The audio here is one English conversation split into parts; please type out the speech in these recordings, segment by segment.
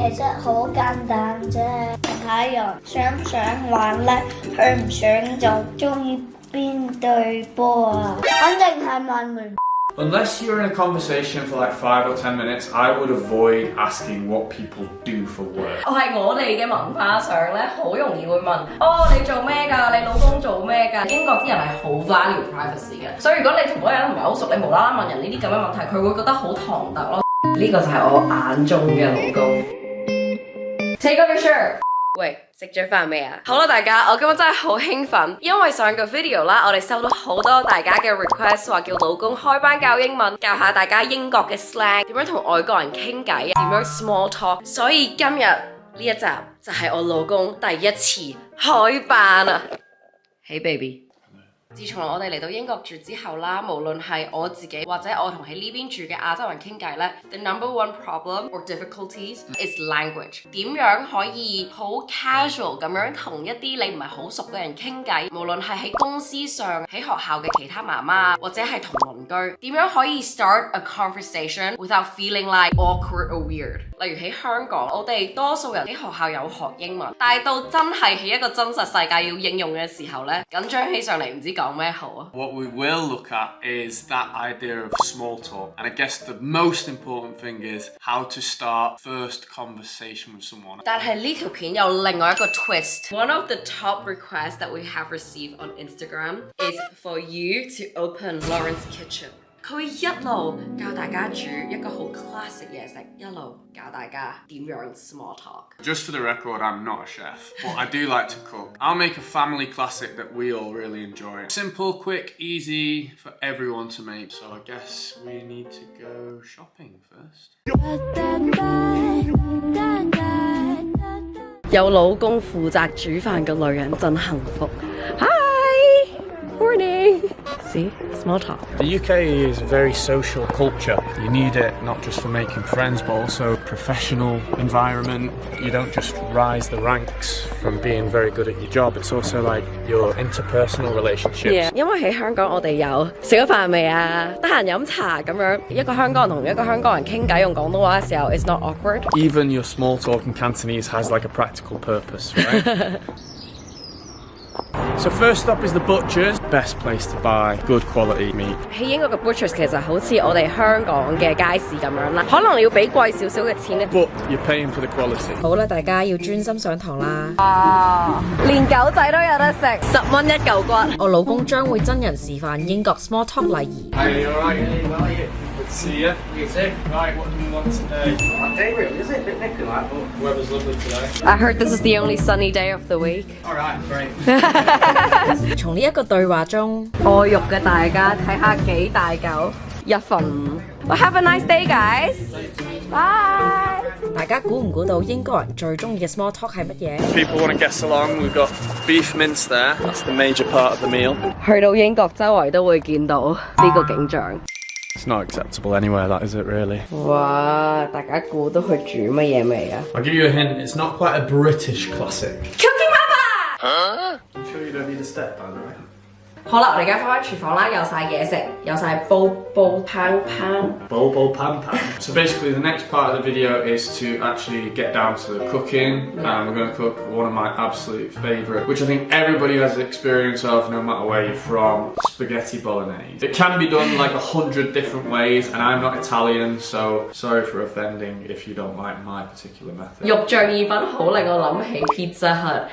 其實好簡單啫，睇人想唔想玩咧，佢唔想就中意邊隊波啊，肯定係曼聯。Unless you're in a conversation for like 5 or 10 minutes, I would avoid asking what people do for work. 係我哋嘅文化上咧，好容易會問哦，你做咩㗎？你老公做咩㗎？英國啲人係好 value privacy 嘅，所以如果你同嗰個人唔係好熟，你無啦啦問人呢啲咁嘅問題，佢會覺得好唐突咯。呢個就係我眼中嘅老公。Take off your shirt。喂，食咗飯未啊？好啦，大家，我今日真係好興奮，因為上個 video 啦，我哋收到好多大家嘅 request， 話叫老公開班教英文，教下大家英國嘅 slang， 點樣同外國人傾偈啊，點樣 small talk， 所以今日呢一集就係我老公第一次開班啊！Hey baby。自從我哋嚟到英國住之後啦，無論係我自己或者我同喺呢邊住嘅亞洲人傾偈咧 ，the number one problem or difficulties is language。點樣可以好 casual 咁樣同一啲你唔係好熟嘅人傾偈？無論係喺公司上、喺學校嘅其他媽媽，或者係同鄰居，點樣可以 start a conversation without feeling like awkward or weird？ 例如喺香港，我哋多數人喺學校有學英文，但係到真係喺一個真實世界要應用嘅時候咧，緊張起上嚟唔知講咩好啊。What we will look at is that idea of small talk, and I guess the most important thing is how to start first conversation with someone. 但係呢條片有另外一個 twist. One of the top requests that we have received on Instagram is for you to open Laurence's kitchen. 佢會一路教大家煮一個好 classic 嘢食，一路教大家點樣 small talk. Just for the record, I'm not a chef, but I do like to cook. I'll make a family classic that we all really enjoy. Simple, quick, easy for everyone to make. So I guess we need to go shopping first. 有老公負責煮飯嘅女人真幸福。Hi, morning. See, small talk. The UK is a very social culture. You need it not just for making friends, but also professional environment. You don't just rise the ranks from being very good at your job. It's also like your interpersonal relationships. Yeah, 因為喺香港我哋有食咗飯未啊？得閒飲茶咁樣，一個香港人同一個香港人傾偈用廣東話嘅時候 ，it's not awkward. Even your small talk in Cantonese has like a practical purpose, right? So first stop is the butcher's. Best place to buy good quality meat. 喺英國嘅 butchers 其實好似我哋香港嘅街市咁樣啦，可能你要俾貴少少嘅錢咧。But you're paying for the quality. 好啦，大家要專心上堂啦。連狗仔都有得食，10蚊一嚿骨。我老公將會真人示範英國 small talk 禮儀。Hey, you alright? How are you? Good to see you. You too. Right, what do we want today? Day really, is it? A bit nippy like, but Weather's lovely today. I heard this is the only sunny day of the week. Alright, great. 從呢一個對話中，愛肉嘅大家睇下幾大嚿，1份5。Well, have a nice day, guys. Bye. 大家估唔估到英國人最中意嘅 small talk 係乜嘢？ People want to guess along. We've got beef mince there. That's the major part of the meal. 去到英國周圍都會見到呢個景象。It's not acceptable anywhere, that is it, really? 哇！大家估到佢煮乜嘢未啊 I'll give you a hint. It's not quite a British classic.？Cooking Papa。I'm sure you don't need a step, by the way. 好啦，我哋而家翻返廚房啦，有晒嘢食，有晒煲pan。 So basically the next part of the video is to actually get down to the cooking, and we're going to cook one of my absolute favourite, which I think everybody has experience of no matter where you're from, spaghetti bolognese. It can be done like 100 different ways, and I'm not Italian, so sorry for offending if you don't like my particular method. 肉醬意粉好令我諗起 Pizza Hut。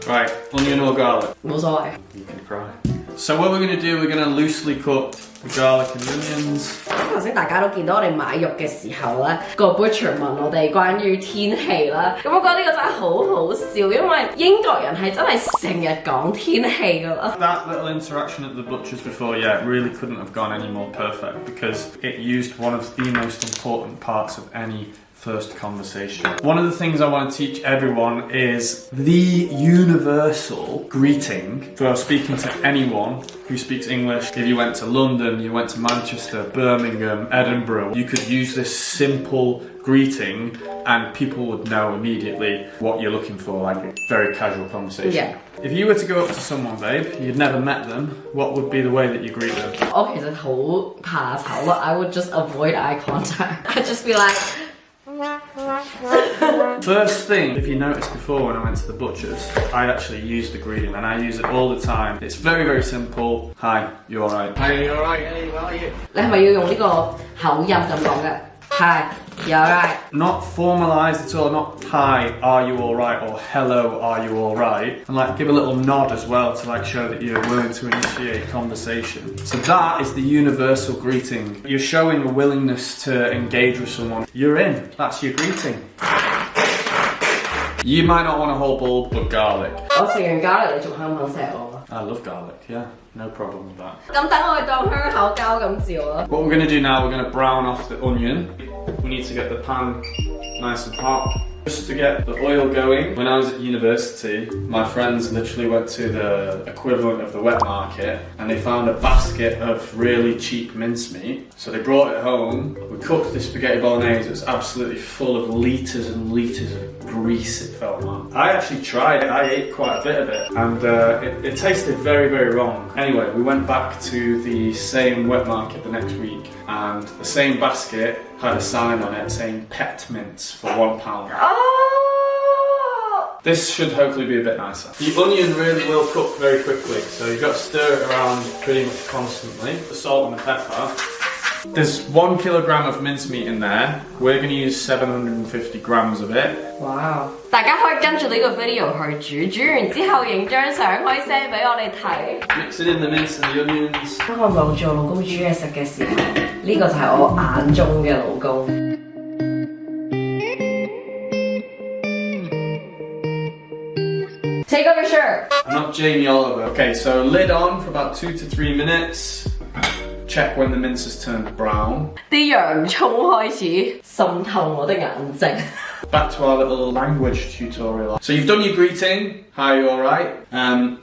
Right, onion or garlic? 冇所謂。 You can fry. So what we're going to do, we're going to loosely cook the garlic and onions. 頭先大家都見到我哋買肉嘅時候咧，個 butcher 問我哋關於天氣啦，咁我覺得呢個真係好好笑，因為英國人係真係成日講天氣㗎啦。 That little interaction at the butcher's before, yeah, it really couldn't have gone any more perfect because it used one of the most important parts of any first conversation. One of the things I want to teach everyone is the universal greeting for speaking to anyone who speaks English. If you went to London, you went to Manchester, Birmingham, Edinburgh, you could use this simple greeting and people would know immediately what you're looking for, like a very casual conversation. Yeah. If you were to go up to someone, babe, you'd never met them, what would be the way that you greet them? 我其實好怕醜咯 I would just avoid eye contact. I'd just be like First thing, if you noticed before when I went to the butcher's, I actually used the gradient and I use it all the time. It's very, very simple. Hi, you alright? Hi, you alright? Hey, how are you? 你係咪要用呢個口音咁講嘅？Hi, you alright? Not formalised at all, not hi, are you alright, or hello, are you alright? And like give a little nod as well to like show that you're willing to initiate conversation. So that is the universal greeting. You're showing a willingness to engage with someone. You're in, that's your greeting. You might not want a whole bulb, but garlic. 我食完咖喱，你仲肯唔肯錫我？ I love garlic, yeah, no problem with that. 咁等我去當香口膠咁照啦。 What we're going to do now, we're going to brown off the onion. We need to get the pan nice and hot. Just to get the oil going. When I was at university, my friends literally went to the equivalent of the wet market and they found a basket of really cheap mincemeat. So they brought it home. We cooked this spaghetti bolognese. It was absolutely full of litres and litres of grease, it felt like. I actually tried it. I ate quite a bit of it and it tasted very, very wrong. Anyway, we went back to the same wet market the next week and the same basket had a sign on it saying pet mince for £1. Oh! This should hopefully be a bit nicer. The onion really will cook very quickly, so you've got to stir it around pretty much constantly. The salt and the pepper. There's 1 kilogram of mincemeat in there. We're going to use 750 grams of it. Wow！ 大家可以跟住呢個 video 去煮，煮完之後影張相可以 send 俾我哋睇。 Mixing in the mince and the onions. 當我望住我老公煮嘢食嘅時候，呢個就係我眼中嘅老公。Take off your shirt. I'm not Jamie Oliver. Okay, so lid on for about 2 to 3 minutes. Check when the mince has turned brown. 啲洋葱開始滲透我的眼睛。 Back to our little language tutorial. So you've done your greeting. Hi, you alright?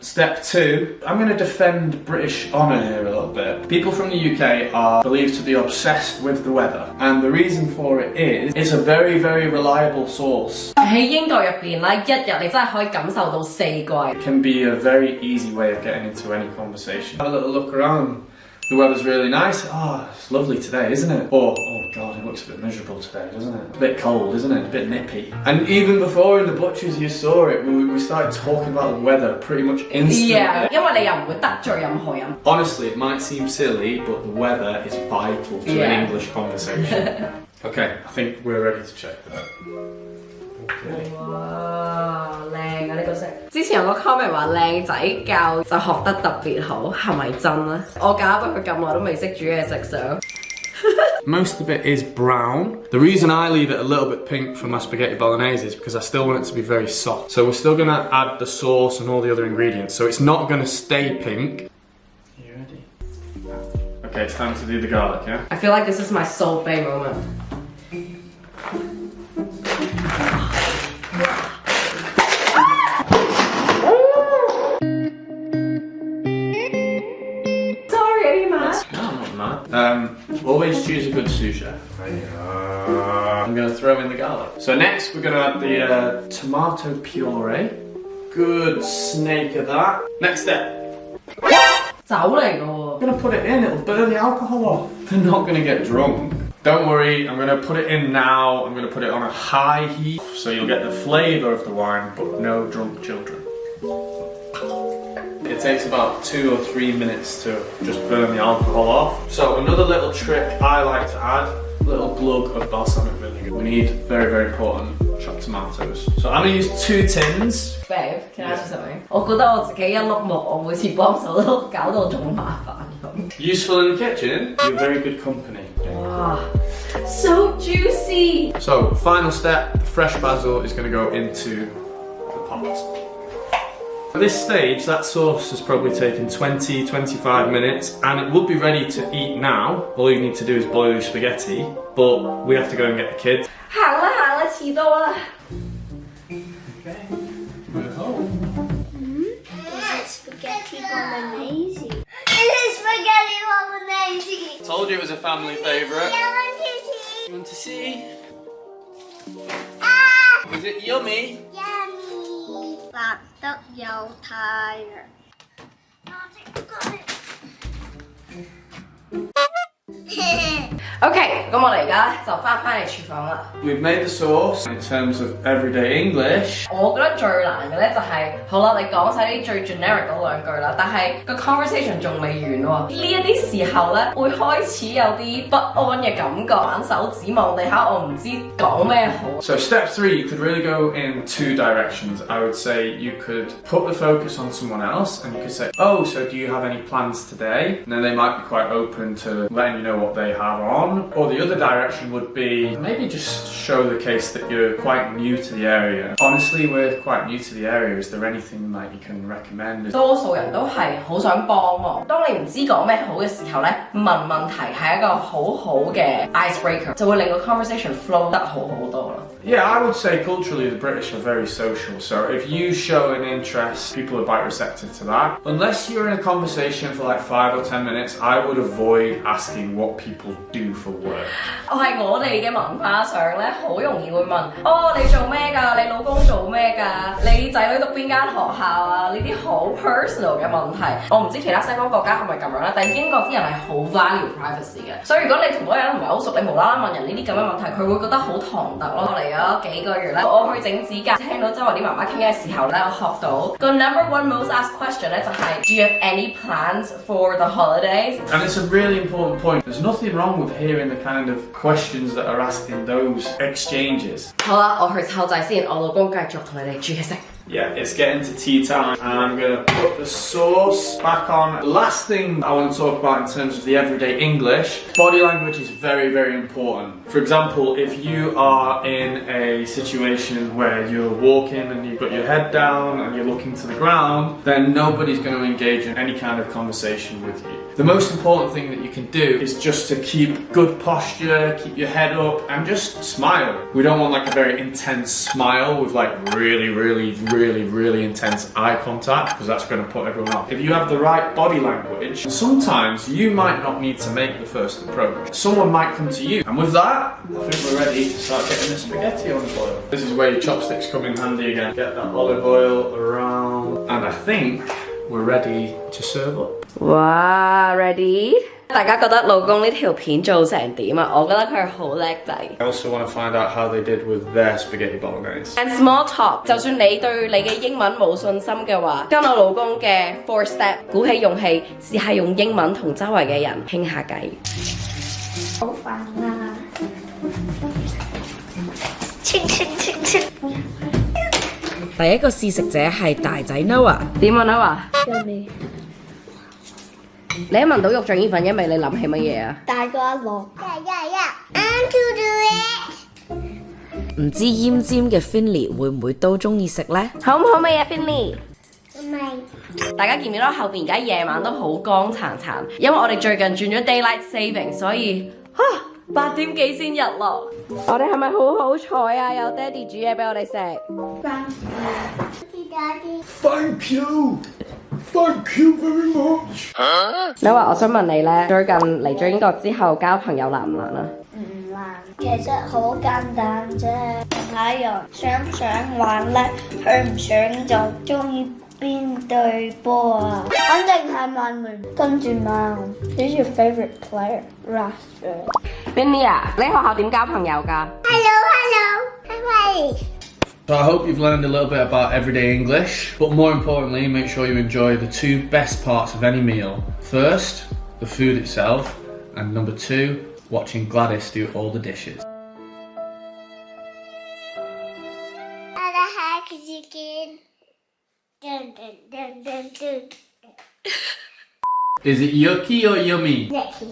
Step 2. I'm going to defend British honour here a little bit. People from the UK are believed to be obsessed with the weather. And the reason for it is, it's a very, very reliable source. 喺英國入邊咧，一日你真係可以感受到4季。 It can be a very easy way of getting into any conversation. Have a little look around. The weather's really nice. Oh, it's lovely today, isn't it? Or, oh God, it looks a bit miserable today, doesn't it? A bit cold, isn't it? A bit nippy. And even before in the butcher's you saw it, we started talking about the weather pretty much instantly. Yeah， 因為你又唔會得罪任何人。 Honestly, it might seem silly, but the weather is vital to an English conversation. Okay, I think we're ready to check that. Okay. 哇，靚啊呢個色！之前有個 comment 話靚仔教就學得特別好，係咪真咧？我教咗佢咁耐都未識煮嘢食相。Most of it is brown. The reason I leave it a little bit pink for my spaghetti bolognese is because I still want it to be very soft. So we're still going to add the sauce and all the other ingredients. So it's not going to stay pink. Are you ready? Okay, it's time to do the garlic, yeah? I feel like this is my Salt Bay moment. Sorry, are you mad? No, I'm not mad. Always choose a good sous chef. I'm going to throw in the garlic. So next we're going to add the tomato puree. Good snake of that. Next step. 酒嚟㗎喎。 I'm going to put it in, it'll burn the alcohol off. They're not going to get drunk. Don't worry, I'm going to put it in now. I'm going to put it on a high heat so you'll get the flavour of the wine, but no drunk children. It takes about 2 or 3 minutes to just burn the alcohol off. So another little trick I like to add, a little glug of balsamic vinegar. We need, very, very important, chopped tomatoes. So I'm going to use 2 tins. Babe, can I ask you something? 我覺得我自己一碌木，我每次幫手都搞到仲麻煩咁。 Useful in the kitchen, you're very good company. Wow, so juicy! So, final step, the fresh basil is going to go into the pot. At this stage, that sauce has probably taken 20-25 minutes and it would be ready to eat now. All you need to do is boil your spaghetti, but we have to go and get the kids. 行啦，遲到啦。 Okay, we're home. Is it spaghetti bolognese? It is spaghetti bolognese! Told you it was a family favourite. I want to see! You want to see? Ah! Is it yummy? Yummy! 白得有太陽。OK， 咁我哋而家咧就翻嚟廚房啦。We've made the sauce in terms of everyday English. 我覺得最難嘅咧就係、好啦，你講晒啲最 generic 嗰兩句啦，但係個 conversation 仲未完喎。呢一啲時候咧會開始有啲不安嘅感覺，玩手指望地下，我唔知講咩好。So step 3, you could really go in 2 directions. I would say you could put the focus on someone else and you could say, oh, so do you have any plans today? And then they might be quite open to letting you know what they have on. Or the other direction would be maybe just show the case that you're quite new to the area. Honestly, we're quite new to the area. Is there anything that you can recommend? 多數人都係好想幫忙。當你唔知講咩好嘅時候咧，問問題係一個好好嘅 icebreaker， 就會令個 conversation flow 得好多咯。Yeah, I would say culturally the British are very social. So if you show an interest, people are quite receptive to that. Unless you're in a conversation for like 5 or 10 minutes, I would avoid asking what people do for work. 我哋嘅文化上咧，好容易會問，哦，你做咩㗎？你老公做咩㗎？你仔女讀邊間學校啊？呢啲好 personal 嘅問題，我唔知其他西方國家係咪咁樣啦，但係英國啲人係好 value privacy 嘅，所以如果你同嗰個人唔係好熟，你無啦啦問人呢啲咁嘅問題，佢會覺得好唐突咯。嚟咗幾個月咧，我去整指甲，聽到周圍啲媽媽傾嘅時候咧，我學到個 number one most asked question 咧就係 Do you have any plans for the holidays? And it's a really important point. There's nothing wrong with hearing the kind of questions that are asked in those exchanges. 好啦，我去湊仔先，我老公繼續同你哋煮嘢食。Yeah, it's getting to tea time and I'm gonna put the sauce back on. The last thing I want to talk about in terms of the everyday English, body language is very, very important. For example, if you are in a situation where you're walking and you've got your head down and you're looking to the ground, then nobody's going to engage in any kind of conversation with you. The most important thing that you can do is just to keep good posture, keep your head up and just smile. We don't want like a very intense smile with like really intense eye contact because that's going to put everyone off. If you have the right body language, sometimes you might not need to make the first approach. Someone might come to you. And with that, I think we're ready to start getting the spaghetti on the boil. This is where your chopsticks come in handy again. Get that olive oil around. And I think we're ready to serve up. 哇 ，ready？ 大家覺得老公呢條片做成點啊？我覺得佢係好叻仔。I also want to find out how they did with their spaghetti bolognese. And small talk， 就算你對你嘅英文冇信心嘅話，跟我老公嘅 4 step， 鼓起勇氣，試下用英文同周圍嘅人傾下偈。好煩啊！清。第一個試食者係大仔 Noah。點啊 Noah？ 你一聞到肉醬意粉，因為你諗起乜嘢啊？大個一落。I'm to do it。 唔知奄尖嘅 Finley 會唔會都中意食呢？好唔好味啊 Finley？ 唔係。大家見唔見到後邊而家夜晚都好光殘殘，因為我哋最近轉咗 Daylight Saving， 所以8點幾先日落。我哋係咪好好彩啊？有爹哋煮嘢俾我哋食。Thank you. Thank you very much. 你話我想問你咧，最近嚟咗英國之後交朋友難唔難啊？唔難，其實好簡單啫。睇人想唔想玩咧，佢唔想就中意邊隊波啊？肯定係曼聯。跟住問 Who's your favorite player? Finley 啊，你學校點交朋友㗎 Hello. So I hope you've learned a little bit about everyday English, but more importantly, make sure you enjoy the 2 best parts of any meal. First, the food itself, and number 2, watching Gladys do all the dishes. Is it yucky or yummy? Yucky.